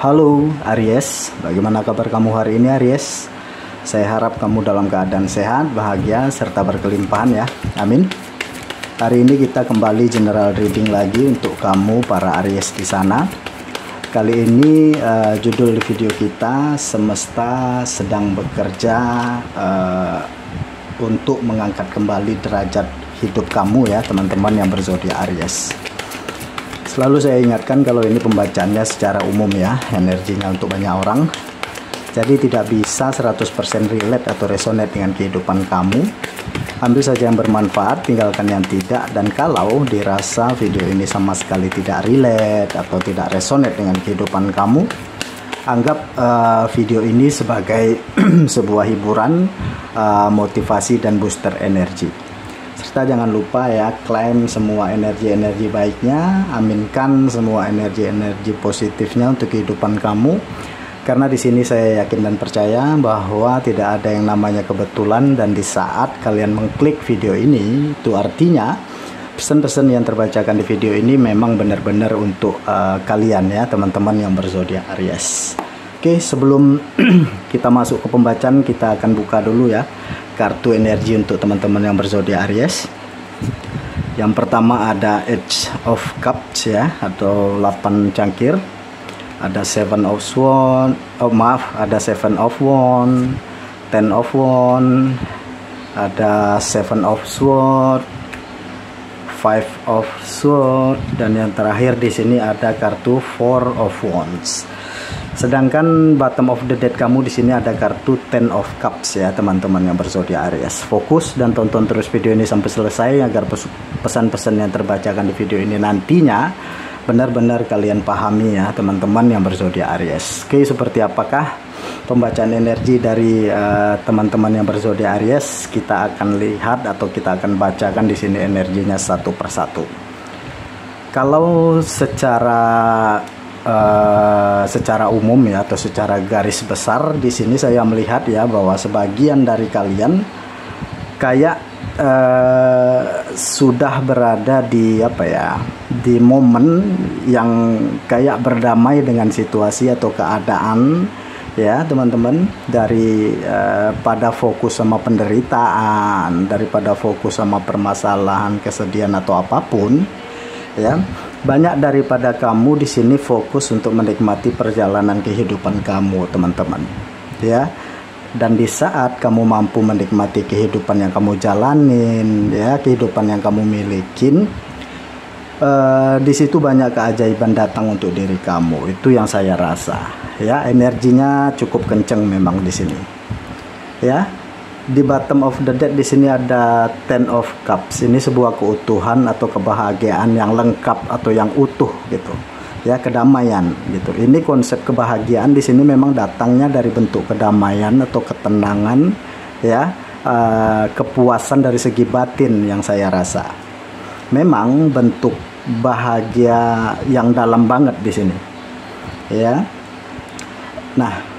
Halo Aries, bagaimana kabar kamu hari ini Aries? Saya harap kamu dalam keadaan sehat, bahagia, serta berkelimpahan ya. Amin. Hari ini kita kembali general reading lagi untuk kamu para Aries di sana. Kali ini judul di video kita, semesta sedang bekerja untuk mengangkat kembali derajat hidup kamu ya teman-teman yang berzodiak Aries. Selalu saya ingatkan kalau ini pembacaannya secara umum ya, energinya untuk banyak orang. Jadi tidak bisa 100% relate atau resonate dengan kehidupan kamu. Ambil saja yang bermanfaat, tinggalkan yang tidak. Dan kalau dirasa video ini sama sekali tidak relate atau tidak resonate dengan kehidupan kamu, anggap video ini sebagai sebuah hiburan, motivasi dan booster energi. Serta jangan lupa ya, klaim semua energi-energi baiknya, aminkan semua energi-energi positifnya untuk kehidupan kamu. Karena di sini saya yakin dan percaya bahwa tidak ada yang namanya kebetulan, dan di saat kalian mengklik video ini, itu artinya pesan-pesan yang terbacakan di video ini memang benar-benar untuk kalian ya, teman-teman yang berzodiak Aries. Oke, sebelum kita masuk ke pembacaan, kita akan buka dulu ya kartu energi untuk teman-teman yang berzodiak Aries. Yang pertama ada Edge of Cups ya, atau 8 cangkir. Ada Seven of Swords, ada Seven of Wands, Ten of Wands, ada Seven of Swords, Five of Swords, dan yang terakhir di sini ada kartu Four of Wands. Sedangkan bottom of the deck kamu di sini ada kartu Ten of Cups ya teman-teman yang berzodiak Aries. Fokus dan tonton terus video ini sampai selesai agar pesan-pesan yang terbacakan di video ini nantinya benar-benar kalian pahami ya teman-teman yang berzodiak Aries. Oke, seperti apakah pembacaan energi dari teman-teman yang berzodiak Aries? Kita akan lihat atau kita akan bacakan di sini energinya satu persatu. Kalau secara umum ya, atau secara garis besar di sini saya melihat ya bahwa sebagian dari kalian kayak sudah berada di di momen yang kayak berdamai dengan situasi atau keadaan ya teman-teman, pada fokus sama penderitaan, daripada fokus sama permasalahan, kesedihan atau apapun ya. Banyak daripada kamu di sini fokus untuk menikmati perjalanan kehidupan kamu, teman-teman. Ya. Dan di saat kamu mampu menikmati kehidupan yang kamu jalanin, ya, kehidupan yang kamu milikin, di situ banyak keajaiban datang untuk diri kamu. Itu yang saya rasa. Ya, energinya cukup kenceng memang di sini. Ya. Di bottom of the deck di sini ada Ten of Cups. Ini sebuah keutuhan atau kebahagiaan yang lengkap atau yang utuh gitu. Ya, kedamaian gitu. Ini konsep kebahagiaan di sini memang datangnya dari bentuk kedamaian atau ketenangan ya, kepuasan dari segi batin yang saya rasa. Memang bentuk bahagia yang dalam banget di sini. Ya. Nah,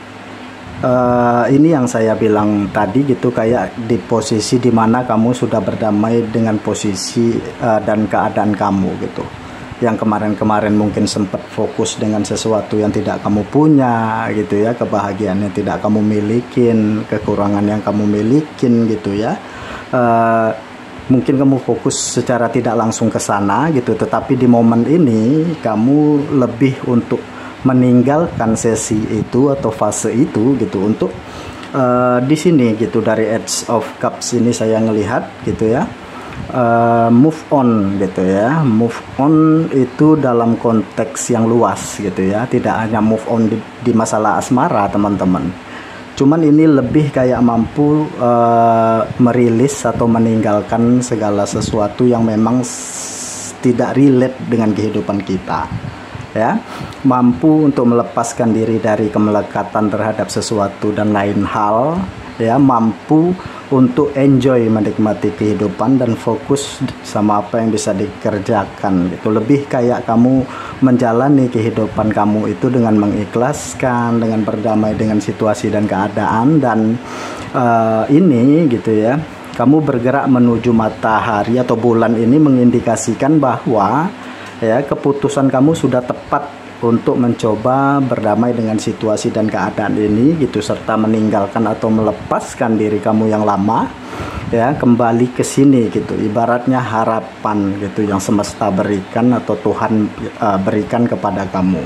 ini yang saya bilang tadi gitu, kayak di posisi dimana kamu sudah berdamai dengan posisi dan keadaan kamu gitu. Yang kemarin-kemarin mungkin sempat fokus dengan sesuatu yang tidak kamu punya gitu ya, kebahagiaan yang tidak kamu milikin, kekurangan yang kamu milikin gitu ya. Mungkin kamu fokus secara tidak langsung ke sana gitu, tetapi di momen ini kamu lebih untuk meninggalkan sesi itu atau fase itu gitu untuk di sini gitu. Dari Edge of Cups ini saya ngelihat gitu ya, move on gitu ya. Move on itu dalam konteks yang luas gitu ya, tidak hanya move on di masalah asmara teman-teman. Cuman ini lebih kayak mampu merilis atau meninggalkan segala sesuatu yang memang tidak relate dengan kehidupan kita. Ya, mampu untuk melepaskan diri dari kemelekatan terhadap sesuatu dan lain hal ya, mampu untuk enjoy menikmati kehidupan dan fokus sama apa yang bisa dikerjakan gitu. Lebih kayak kamu menjalani kehidupan kamu itu dengan mengikhlaskan, dengan berdamai dengan situasi dan keadaan, dan ini gitu ya, kamu bergerak menuju matahari atau bulan. Ini mengindikasikan bahwa ya keputusan kamu sudah tepat untuk mencoba berdamai dengan situasi dan keadaan ini gitu, serta meninggalkan atau melepaskan diri kamu yang lama, ya, kembali ke sini gitu. Ibaratnya harapan gitu yang semesta berikan atau Tuhan berikan kepada kamu.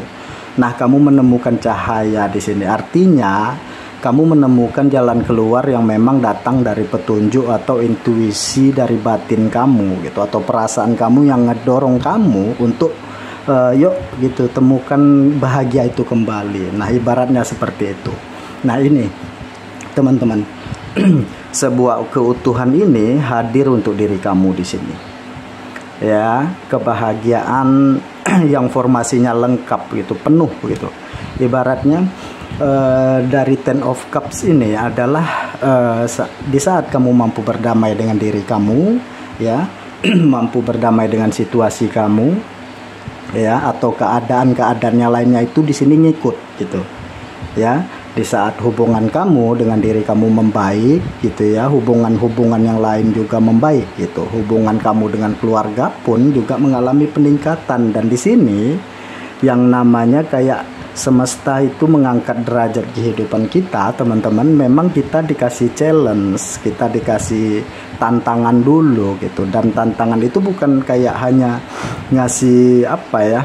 Nah, kamu menemukan cahaya di sini. Artinya kamu menemukan jalan keluar yang memang datang dari petunjuk atau intuisi dari batin kamu gitu, atau perasaan kamu yang ngedorong kamu untuk yuk gitu, temukan bahagia itu kembali. Nah, ibaratnya seperti itu. Nah, ini teman-teman, sebuah keutuhan ini hadir untuk diri kamu di sini. Ya, kebahagiaan yang formasinya lengkap gitu, penuh gitu. Ibaratnya dari Ten of Cups ini adalah di saat kamu mampu berdamai dengan diri kamu, ya, mampu berdamai dengan situasi kamu, ya, atau keadaan-keadaan yang lainnya itu di sini ngikut gitu, ya. Di saat hubungan kamu dengan diri kamu membaik gitu, ya, hubungan-hubungan yang lain juga membaik gitu, hubungan kamu dengan keluarga pun juga mengalami peningkatan. Dan di sini yang namanya kayak semesta itu mengangkat derajat kehidupan kita, teman-teman. Memang kita dikasih challenge, kita dikasih tantangan dulu gitu. Dan tantangan itu bukan kayak hanya ngasih apa ya,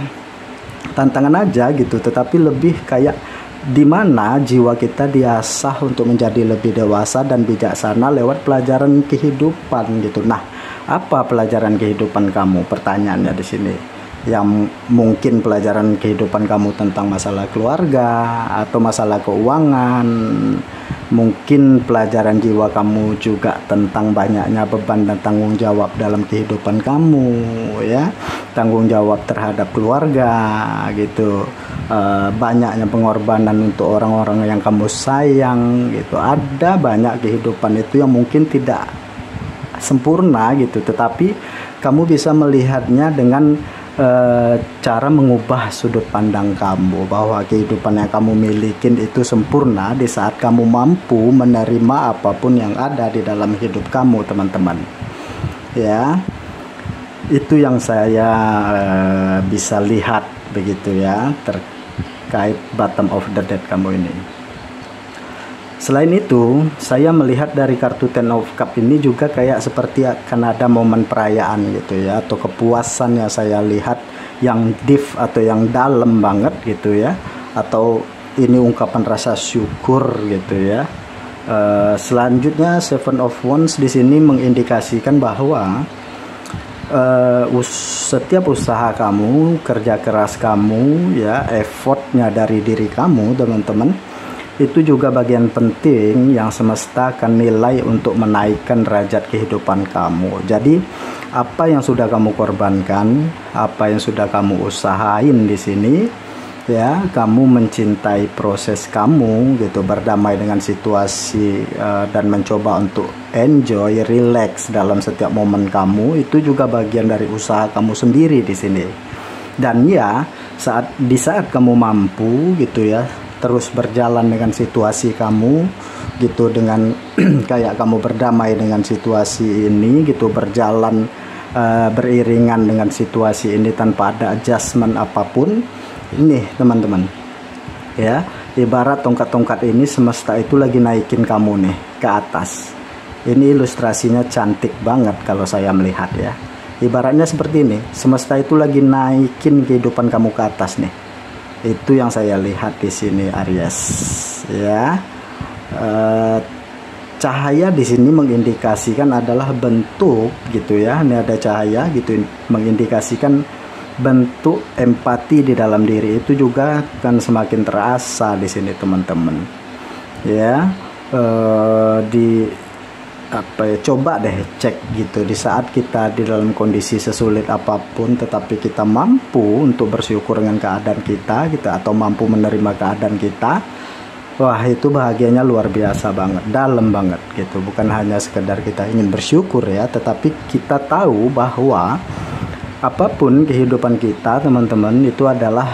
tantangan aja gitu, tetapi lebih kayak di mana jiwa kita diasah untuk menjadi lebih dewasa dan bijaksana lewat pelajaran kehidupan gitu. Nah, apa pelajaran kehidupan kamu? Pertanyaannya di sini. Yang mungkin pelajaran kehidupan kamu tentang masalah keluarga atau masalah keuangan, mungkin pelajaran jiwa kamu juga tentang banyaknya beban dan tanggung jawab dalam kehidupan kamu, ya, tanggung jawab terhadap keluarga gitu, banyaknya pengorbanan untuk orang-orang yang kamu sayang gitu. Ada banyak kehidupan itu yang mungkin tidak sempurna gitu, tetapi kamu bisa melihatnya dengan cara mengubah sudut pandang kamu bahwa kehidupan yang kamu miliki itu sempurna di saat kamu mampu menerima apapun yang ada di dalam hidup kamu, teman-teman. Ya, itu yang saya bisa lihat begitu, ya, terkait bottom of the deck kamu ini. Selain itu, saya melihat dari kartu Ten of Cup ini juga kayak seperti akan ada momen perayaan gitu, ya, atau kepuasan yang saya lihat yang deep atau yang dalam banget gitu, ya, atau ini ungkapan rasa syukur gitu, ya. Selanjutnya Seven of Wands di sini mengindikasikan bahwa setiap usaha kamu, kerja keras kamu, ya, effortnya dari diri kamu, teman-teman, itu juga bagian penting yang semesta akan nilai untuk menaikkan derajat kehidupan kamu. Jadi apa yang sudah kamu korbankan, apa yang sudah kamu usahain di sini, ya, kamu mencintai proses kamu gitu, berdamai dengan situasi dan mencoba untuk enjoy, relax dalam setiap momen kamu, itu juga bagian dari usaha kamu sendiri di sini. Dan ya, di saat kamu mampu gitu, ya, terus berjalan dengan situasi kamu gitu, dengan kayak kamu berdamai dengan situasi ini gitu, berjalan beriringan dengan situasi ini tanpa ada adjustment apapun. Ini teman-teman, ya, ibarat tongkat-tongkat ini semesta itu lagi naikin kamu nih ke atas. Ini ilustrasinya cantik banget kalau saya melihat, ya. Ibaratnya seperti ini, semesta itu lagi naikin kehidupan kamu ke atas nih. Itu yang saya lihat di sini, Aries, ya. Cahaya di sini mengindikasikan adalah bentuk gitu, ya. Ini ada cahaya gitu, mengindikasikan bentuk empati di dalam diri, itu juga kan semakin terasa di sini, teman-teman. Ya, coba deh cek gitu, di saat kita di dalam kondisi sesulit apapun tetapi kita mampu untuk bersyukur dengan keadaan kita gitu, atau mampu menerima keadaan kita, wah, itu bahagianya luar biasa banget, dalam banget gitu. Bukan hanya sekedar kita ingin bersyukur, ya, tetapi kita tahu bahwa apapun kehidupan kita, teman-teman, itu adalah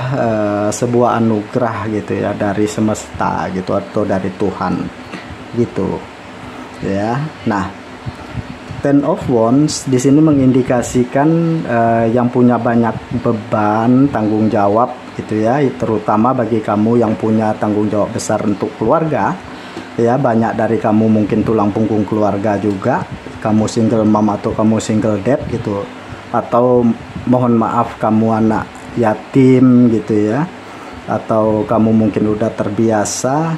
sebuah anugerah gitu, ya, dari semesta gitu, atau dari Tuhan gitu, ya. Nah, Ten of Wands di sini mengindikasikan yang punya banyak beban, tanggung jawab gitu ya, terutama bagi kamu yang punya tanggung jawab besar untuk keluarga. Ya, banyak dari kamu mungkin tulang punggung keluarga juga, kamu single mom atau kamu single dad gitu, atau mohon maaf kamu anak yatim gitu ya, atau kamu mungkin udah terbiasa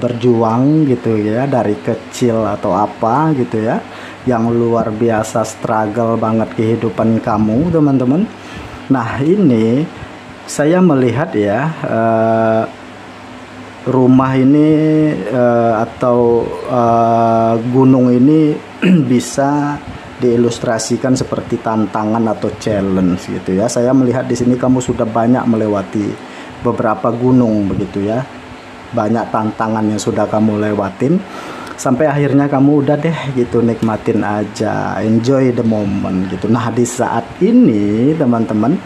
berjuang gitu ya dari kecil atau apa gitu ya, yang luar biasa struggle banget kehidupan kamu teman-teman. Nah, ini saya melihat ya, rumah ini atau gunung ini bisa diilustrasikan seperti tantangan atau challenge gitu ya. Saya melihat di sini kamu sudah banyak melewati beberapa gunung begitu ya. Banyak tantangan yang sudah kamu lewatin sampai akhirnya kamu udah deh gitu, nikmatin aja, enjoy the moment gitu. Nah, di saat ini teman-teman,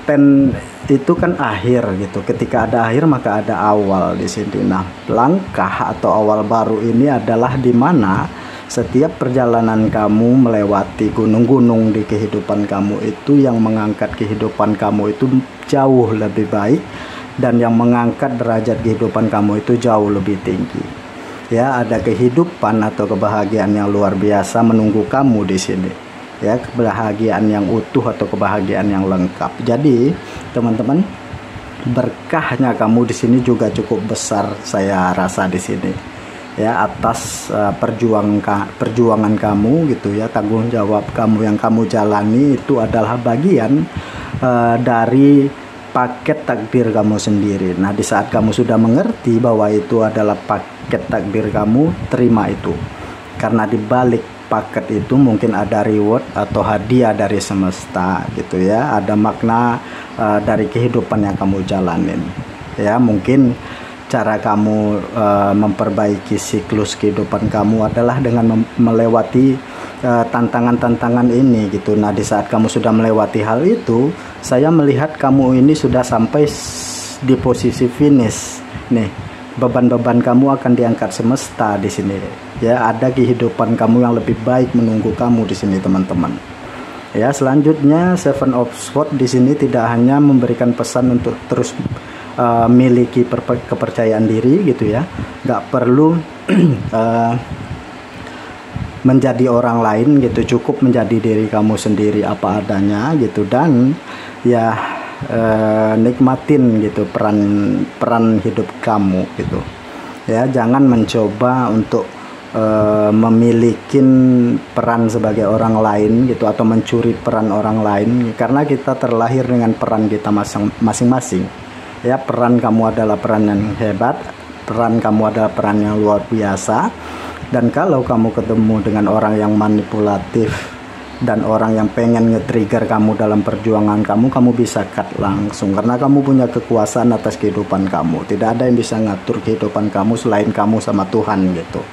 pen itu kan akhir gitu. Ketika ada akhir maka ada awal di sini. Nah, langkah atau awal baru ini adalah di mana setiap perjalanan kamu melewati gunung-gunung di kehidupan kamu itu yang mengangkat kehidupan kamu itu jauh lebih baik, dan yang mengangkat derajat kehidupan kamu itu jauh lebih tinggi. Ya, ada kehidupan atau kebahagiaan yang luar biasa menunggu kamu di sini. Ya, kebahagiaan yang utuh atau kebahagiaan yang lengkap. Jadi teman-teman, berkahnya kamu di sini juga cukup besar saya rasa di sini ya, atas perjuangan kamu gitu ya, tanggung jawab kamu yang kamu jalani itu adalah bagian dari paket takdir kamu sendiri. Nah, di saat kamu sudah mengerti bahwa itu adalah paket takdir kamu, terima itu, karena di balik paket itu mungkin ada reward atau hadiah dari semesta gitu ya, ada makna dari kehidupan yang kamu jalanin ya. Mungkin cara kamu memperbaiki siklus kehidupan kamu adalah dengan melewati tantangan-tantangan ini gitu. Nah, di saat kamu sudah melewati hal itu, saya melihat kamu ini sudah sampai di posisi finish nih. Beban-beban kamu akan diangkat semesta di sini ya. Ada kehidupan kamu yang lebih baik menunggu kamu di sini teman-teman ya. Selanjutnya Seven of Swords di sini tidak hanya memberikan pesan untuk terus miliki kepercayaan diri gitu ya, nggak perlu menjadi orang lain gitu, cukup menjadi diri kamu sendiri apa adanya gitu, dan ya nikmatin gitu peran hidup kamu gitu ya. Jangan mencoba untuk memiliki peran sebagai orang lain gitu, atau mencuri peran orang lain, karena kita terlahir dengan peran kita masing-masing ya. Peran kamu adalah peran yang hebat, peran kamu adalah peran yang luar biasa. Dan kalau kamu ketemu dengan orang yang manipulatif dan orang yang pengen nge-trigger kamu dalam perjuangan kamu, kamu bisa cut langsung, karena kamu punya kekuasaan atas kehidupan kamu. Tidak ada yang bisa ngatur kehidupan kamu selain kamu sama Tuhan gitu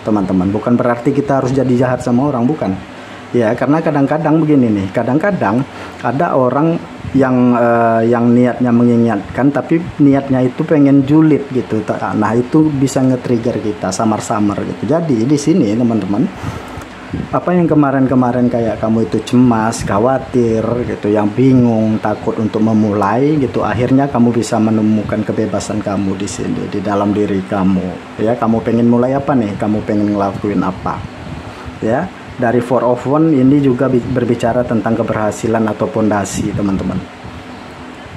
teman-teman. Bukan berarti kita harus jadi jahat sama orang, bukan ya, karena kadang-kadang begini nih, kadang-kadang ada orang yang niatnya mengingatkan tapi niatnya itu pengen julid gitu. Nah, itu bisa nge-trigger kita samar-samar gitu. Jadi di sini teman-teman, apa yang kemarin-kemarin kayak kamu itu cemas, khawatir gitu, yang bingung, takut untuk memulai gitu, akhirnya kamu bisa menemukan kebebasan kamu di sini, di dalam diri kamu ya. Kamu pengen mulai apa nih? Kamu pengen ngelakuin apa ya? Dari Four of Wands ini juga berbicara tentang keberhasilan atau pondasi teman-teman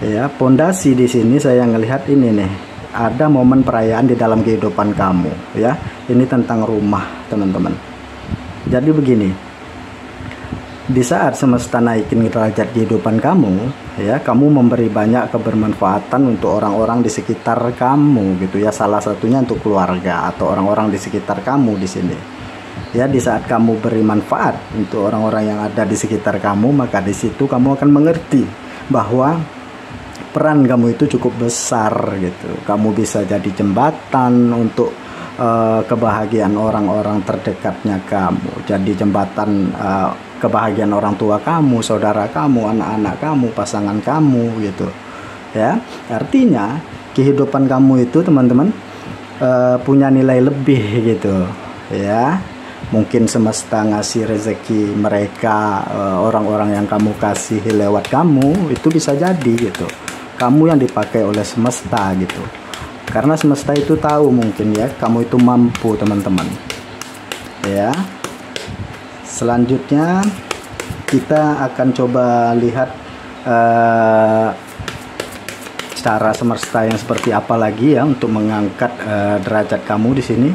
ya. Pondasi di sini saya ngelihat ini nih, ada momen perayaan di dalam kehidupan kamu ya. Ini tentang rumah teman-teman. Jadi begini, di saat semesta naikin derajat kehidupan kamu ya, kamu memberi banyak kebermanfaatan untuk orang-orang di sekitar kamu gitu ya. Salah satunya untuk keluarga atau orang-orang di sekitar kamu di sini ya. Di saat kamu beri manfaat untuk orang-orang yang ada di sekitar kamu, maka di situ kamu akan mengerti bahwa peran kamu itu cukup besar gitu. Kamu bisa jadi jembatan untuk kebahagiaan orang-orang terdekatnya kamu, jadi jembatan kebahagiaan orang tua kamu, saudara kamu, anak-anak kamu, pasangan kamu gitu ya. Artinya kehidupan kamu itu teman-teman punya nilai lebih gitu ya. Mungkin semesta ngasih rezeki mereka, orang-orang yang kamu kasih lewat kamu, itu bisa jadi gitu. kamu yang dipakai oleh semesta gitu. Karena semesta itu tahu mungkin ya kamu itu mampu teman-teman. Ya. Selanjutnya kita akan coba lihat cara semesta yang seperti apa lagi ya untuk mengangkat derajat kamu di sini.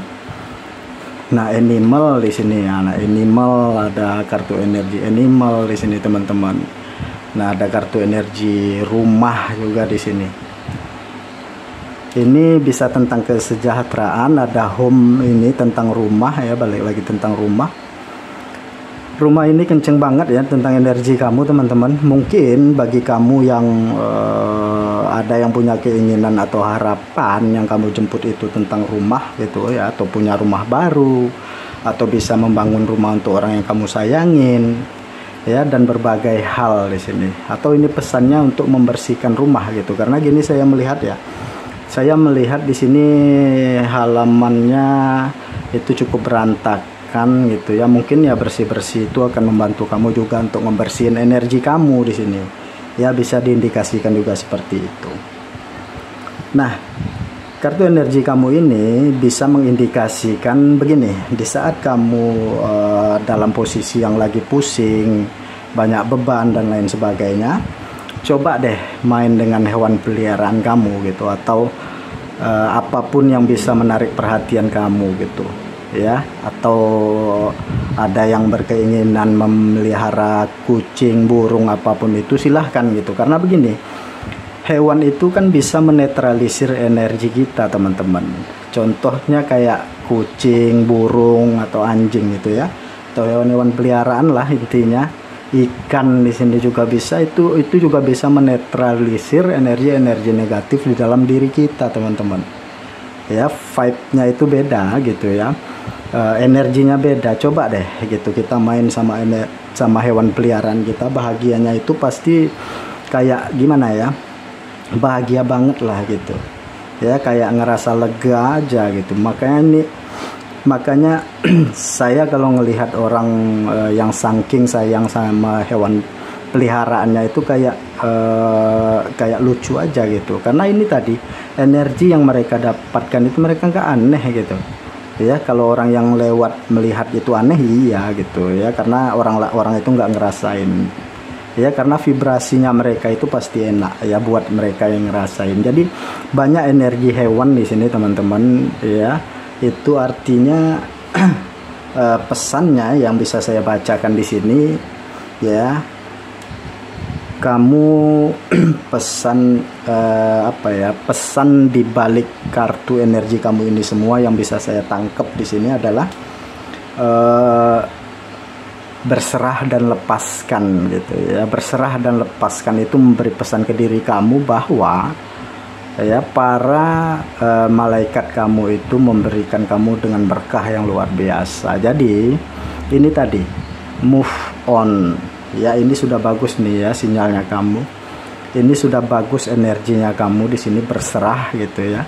Nah, animal di sini ya. Nah, animal, ada kartu energi animal di sini teman-teman. Nah, ada kartu energi rumah juga di sini. Ini bisa tentang kesejahteraan, ada home ini tentang rumah ya, balik lagi tentang rumah. Rumah ini kenceng banget ya tentang energi kamu teman-teman. Mungkin bagi kamu yang ada yang punya keinginan atau harapan yang kamu jemput itu tentang rumah gitu ya, atau punya rumah baru, atau bisa membangun rumah untuk orang yang kamu sayangin ya, dan berbagai hal di sini. Atau ini pesannya untuk membersihkan rumah gitu. Karena gini saya melihat ya. Saya melihat di sini halamannya itu cukup berantakan gitu ya. Mungkin ya bersih-bersih itu akan membantu kamu juga untuk membersihin energi kamu di sini. Ya, bisa diindikasikan juga seperti itu. Nah, kartu energi kamu ini bisa mengindikasikan begini. Di saat kamu dalam posisi yang lagi pusing, banyak beban dan lain sebagainya, coba deh main dengan hewan peliharaan kamu gitu, atau apapun yang bisa menarik perhatian kamu gitu ya. Atau ada yang berkeinginan memelihara kucing, burung, apapun itu silahkan gitu. Karena begini, hewan itu kan bisa menetralisir energi kita teman-teman. Contohnya kayak kucing, burung, atau anjing gitu ya, atau hewan-hewan peliharaan lah intinya. Ikan di sini juga bisa, itu juga bisa menetralisir energi-energi negatif di dalam diri kita teman-teman ya. Vibe-nya itu beda gitu ya, energinya beda. Coba deh gitu kita main sama hewan peliharaan kita, bahagianya itu pasti kayak gimana ya, bahagia banget lah gitu ya, kayak ngerasa lega aja gitu. Makanya saya kalau ngelihat orang yang saking sayang sama hewan peliharaannya itu kayak lucu aja gitu. Karena ini tadi energi yang mereka dapatkan itu mereka nggak aneh gitu ya. Kalau orang yang lewat melihat itu aneh, iya gitu ya, karena orang itu nggak ngerasain ya, karena vibrasinya mereka itu pasti enak ya buat mereka yang ngerasain. Jadi banyak energi hewan di sini teman-teman ya. Itu artinya pesannya yang bisa saya bacakan di sini ya. Kamu pesan pesan di balik kartu energi kamu ini semua yang bisa saya tangkap di sini adalah berserah dan lepaskan gitu ya. Berserah dan lepaskan itu memberi pesan ke diri kamu bahwa ya para malaikat kamu itu memberikan kamu dengan berkah yang luar biasa. Jadi ini tadi move on ya, ini sudah bagus nih ya sinyalnya kamu. Ini sudah bagus energinya kamu di sini, berserah gitu ya.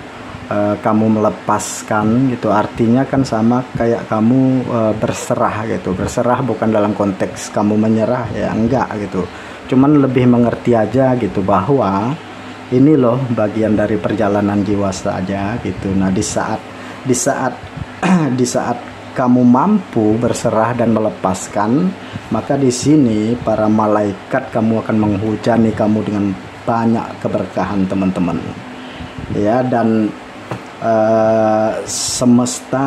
Kamu melepaskan gitu, artinya kan sama kayak kamu berserah gitu. Berserah bukan dalam konteks kamu menyerah ya, enggak gitu. Cuman lebih mengerti aja gitu bahwa ini loh bagian dari perjalanan jiwa saja gitu. Nah, di saat kamu mampu berserah dan melepaskan, maka di sini para malaikat kamu akan menghujani kamu dengan banyak keberkahan teman-teman ya. Dan semesta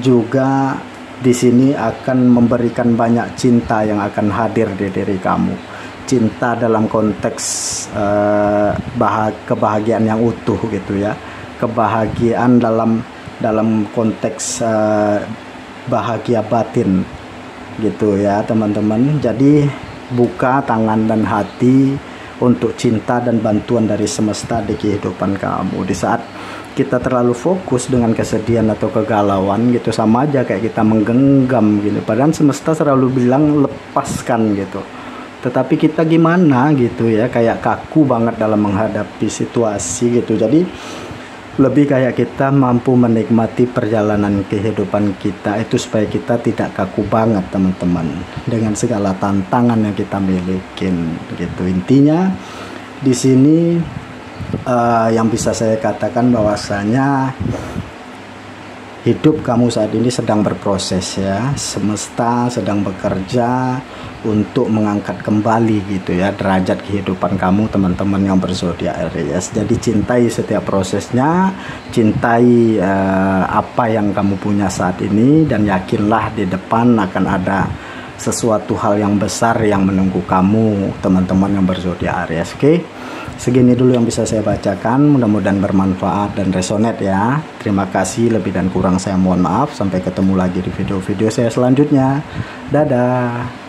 juga di sini akan memberikan banyak cinta yang akan hadir di diri kamu. Cinta dalam konteks kebahagiaan yang utuh gitu ya, kebahagiaan dalam konteks bahagia batin gitu ya teman-teman. Jadi buka tangan dan hati untuk cinta dan bantuan dari semesta di kehidupan kamu. Di saat kita terlalu fokus dengan kesedihan atau kegalauan gitu, sama aja kayak kita menggenggam gitu, padahal semesta selalu bilang lepaskan gitu. Tetapi kita gimana gitu ya, kayak kaku banget dalam menghadapi situasi gitu. Jadi lebih kayak kita mampu menikmati perjalanan kehidupan kita itu supaya kita tidak kaku banget teman-teman dengan segala tantangan yang kita miliki gitu. Intinya di sini yang bisa saya katakan bahwasanya hidup kamu saat ini sedang berproses ya, semesta sedang bekerja untuk mengangkat kembali gitu ya derajat kehidupan kamu teman-teman yang berzodiak Aries. Jadi cintai setiap prosesnya, cintai apa yang kamu punya saat ini, dan yakinlah di depan akan ada sesuatu hal yang besar yang menunggu kamu teman-teman yang berzodiak Aries. Oke, segini dulu yang bisa saya bacakan, mudah-mudahan bermanfaat dan resonate ya. Terima kasih, lebih dan kurang saya mohon maaf. Sampai ketemu lagi di video-video saya selanjutnya. Dadah.